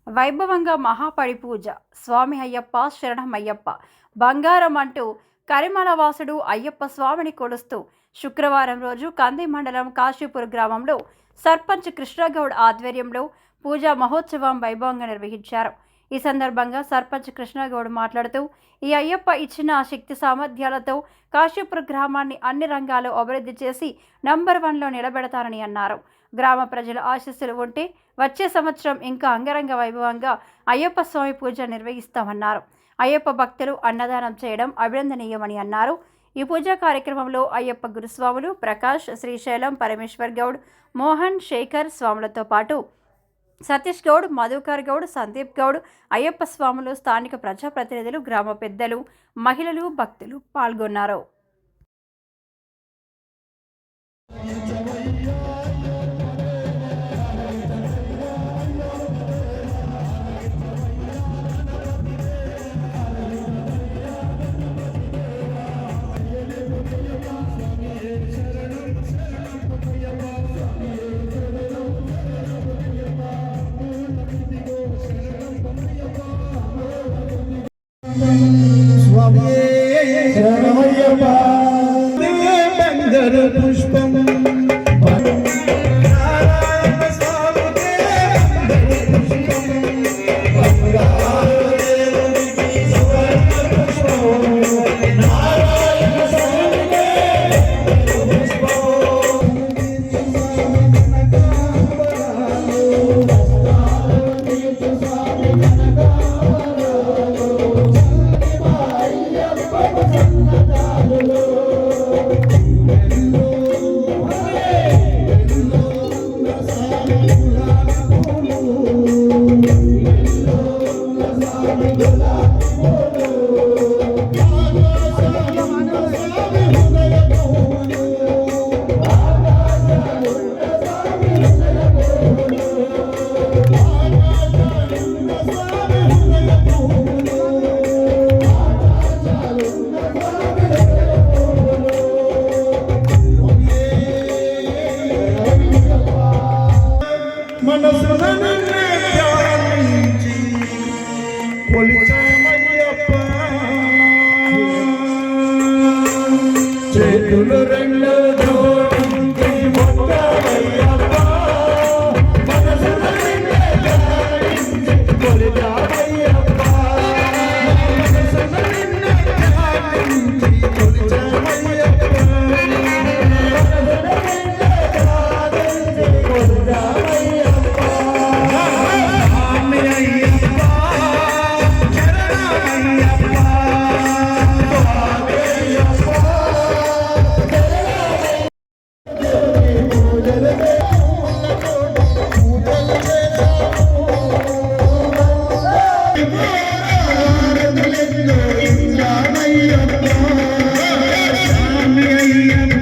వైభవంగా మహాపడి పూజ. స్వామి అయ్యప్ప శరణమయ్యప్ప బంగారం అంటూ కరిమలవాసుడు అయ్యప్ప స్వామిని కొలుస్తూ శుక్రవారం రోజు కంది మండలం కాశీపూర్ గ్రామంలో సర్పంచ్ కృష్ణగౌడ్ ఆధ్వర్యంలో పూజా మహోత్సవం వైభవంగా నిర్వహించారు. ఈ సందర్భంగా సర్పంచ్ కృష్ణగౌడ్ మాట్లాడుతూ ఈ అయ్యప్ప ఇచ్చిన శక్తి సామర్థ్యాలతో కాశీపూర్ గ్రామాన్ని అన్ని రంగాల్లో అభివృద్ధి చేసి నంబర్ 1లో నిలబెడతారని అన్నారు. గ్రామ ప్రజల ఆశీస్సులు ఉంటే వచ్చే సంవత్సరం ఇంకా అంగరంగ వైభవంగా అయ్యప్ప స్వామి పూజ నిర్వహిస్తామన్నారు. అయ్యప్ప భక్తులు అన్నదానం చేయడం అభినందనీయమని అన్నారు. ఈ పూజా కార్యక్రమంలో అయ్యప్ప గురుస్వాములు ప్రకాష్, శ్రీశైలం, పరమేశ్వర్ గౌడ్, మోహన్, శేఖర్ స్వాములతో పాటు సతీష్ గౌడ్, మధుకర్ గౌడ్, సందీప్ గౌడ్, అయ్యప్ప స్వాములు, స్థానిక ప్రజాప్రతినిధులు, గ్రామ పెద్దలు, మహిళలు, భక్తులు పాల్గొన్నారు. పుష్పం చేతులు రెండు జోడించి మొక్కవయ్యప్ప మనసుల నిండే జాడించి కొలిచావయ్యప్ప మనసుల నిండే జాడించి కొలిచావయ్యప్ప మనసుల నిండే జాడించి కొలిచావయ్యప్ప స్వామి అయ్యప్ప శరణమయ్యప్ప స్వామి అయ్యప్ప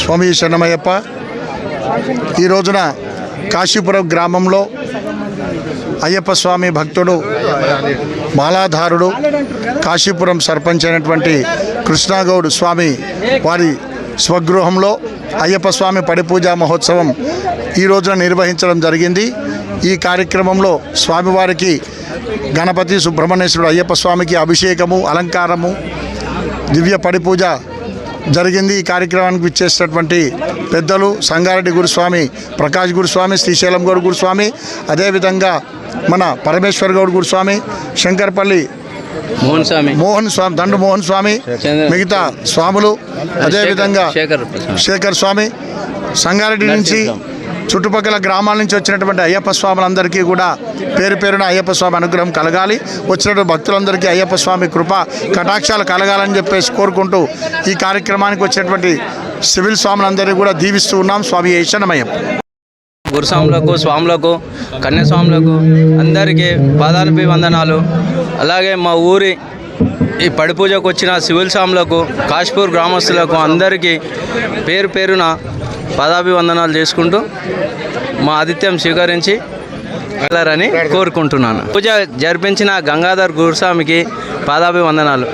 స్వామి శరణమయ్యప్ప ఈ రోజున కాశీపురం గ్రామంలో అయ్యప్ప స్వామి భక్తుడు మాలాధారుడు కాశీపురం సర్పంచ్ అయినటువంటి కృష్ణగౌడ్ స్వామి వారి స్వగృహంలో అయ్యప్ప స్వామి పడిపూజా మహోత్సవం ఈ రోజున నిర్వహించడం జరిగింది. ఈ కార్యక్రమంలో స్వామివారికి గణపతి సుబ్రహ్మణ్యేశ్వరుడు అయ్యప్ప స్వామికి అభిషేకము, అలంకారము, దివ్య పడి పూజ జరిగింది. ఈ కార్యక్రమానికి విచ్చేసినటువంటి పెద్దలు సంగారెడ్డి గురుస్వామి, ప్రకాష్ గురుస్వామి, శ్రీశైలం గౌడ్ గురుస్వామి, అదేవిధంగా మన పరమేశ్వర్ గౌడ్ గురుస్వామి, శంకర్పల్లి మోహన్ స్వామి, దండు మోహన్ స్వామి, మిగతా స్వాములు, అదేవిధంగా శేఖర్ స్వామి, సంగారెడ్డి నుంచి చుట్టుపక్కల గ్రామాల నుంచి వచ్చినటువంటి అయ్యప్ప స్వాములందరికీ కూడా పేరు పేరున అయ్యప్ప స్వామి అనుగ్రహం కలగాలి, వచ్చినటువంటి భక్తులందరికీ అయ్యప్ప స్వామి కృప కటాక్షాలు కలగాలని చెప్పేసి కోరుకుంటూ ఈ కార్యక్రమానికి వచ్చినటువంటి సివిల్ స్వాములందరినీ కూడా దీవిస్తూ ఉన్నాం. స్వామి శరణమయ్యప్ప. గురుస్వాములకు, స్వాములకు, కన్యాస్వాములకు అందరికీ పాదాలపై వందనాలు. అలాగే మా ఊరి ఈ పడి పూజకు వచ్చిన సివిల్ స్వాములకు, కాశ్పూర్ గ్రామస్తులకు అందరికీ పేరు పేరున పాదాభివందనాలు చేసుకుంటూ మా ఆతిథ్యం స్వీకరించి వెళ్ళారని కోరుకుంటున్నాను. పూజ జరిపించిన గంగాధర్ గురుస్వామికి పాదాభివందనాలు.